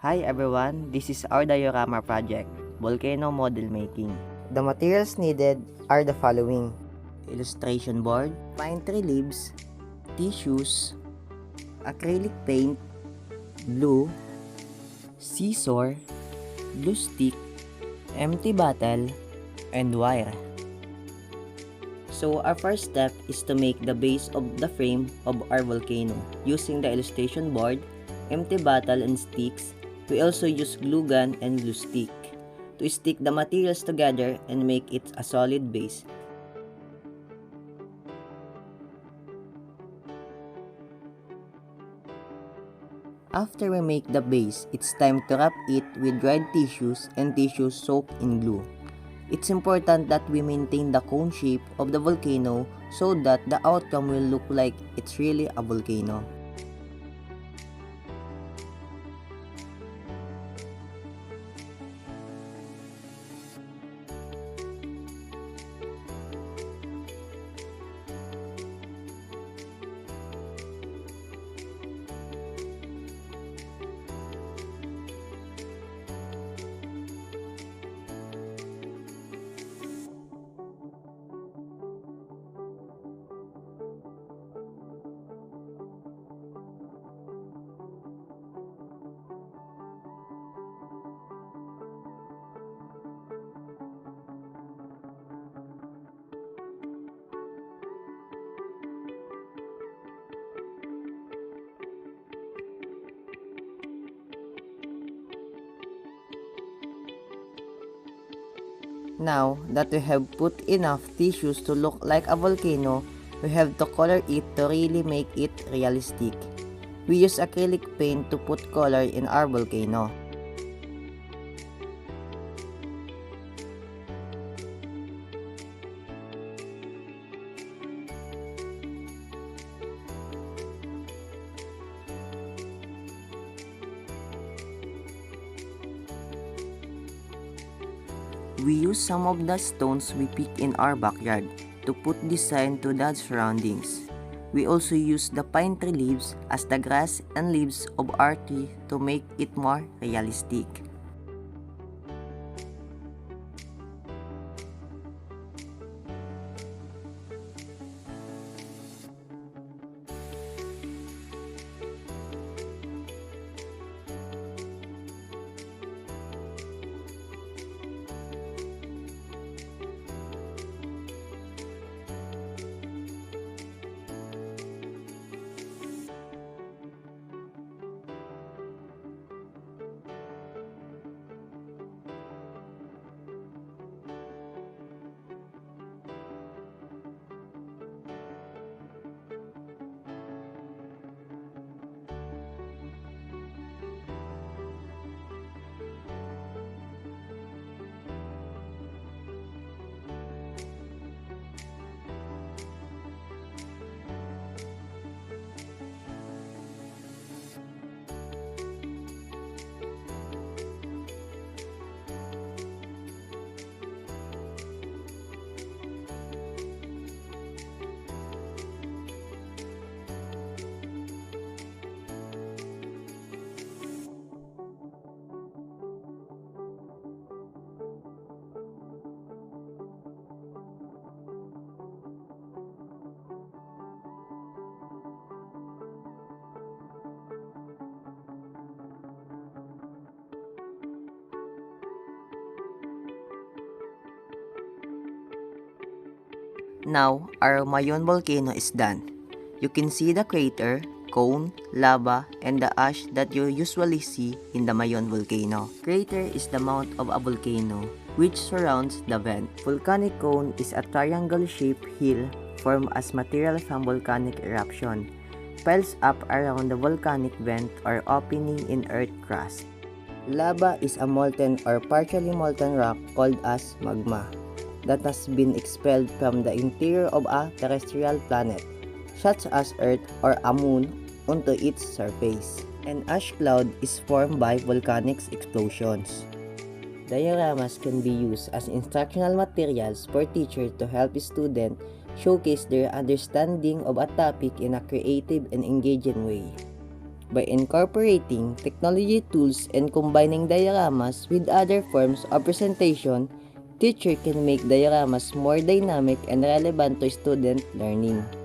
Hi everyone, this is our diorama project, Volcano Model Making. The materials needed are the following: illustration board, pine tree leaves, tissues, acrylic paint, glue, scissor, glue stick, empty bottle, and wire. So our first step is to make the base of the frame of our volcano. Using the illustration board, empty bottle and sticks, we also use glue gun and glue stick to stick the materials together and make it a solid base. After we make the base, it's time to wrap it with dried tissues and tissues soaked in glue. It's important that we maintain the cone shape of the volcano so that the outcome will look like it's really a volcano. Now that we have put enough tissues to look like a volcano, we have to color it to really make it realistic. We use acrylic paint to put color in our volcano. We use some of the stones we pick in our backyard to put design to the surroundings. We also use the pine tree leaves as the grass and leaves of our tree to make it more realistic. Now, our Mayon volcano is done. You can see the crater, cone, lava, and the ash that you usually see in the Mayon volcano. Crater is the mouth of a volcano, which surrounds the vent. Volcanic cone is a triangle-shaped hill formed as material from volcanic eruption, piles up around the volcanic vent or opening in earth crust. Lava is a molten or partially molten rock called as magma that has been expelled from the interior of a terrestrial planet, such as Earth or a moon, onto its surface. An ash cloud is formed by volcanic explosions. Dioramas can be used as instructional materials for teachers to help students showcase their understanding of a topic in a creative and engaging way. By incorporating technology tools and combining dioramas with other forms of presentation, teacher can make dioramas more dynamic and relevant to student learning.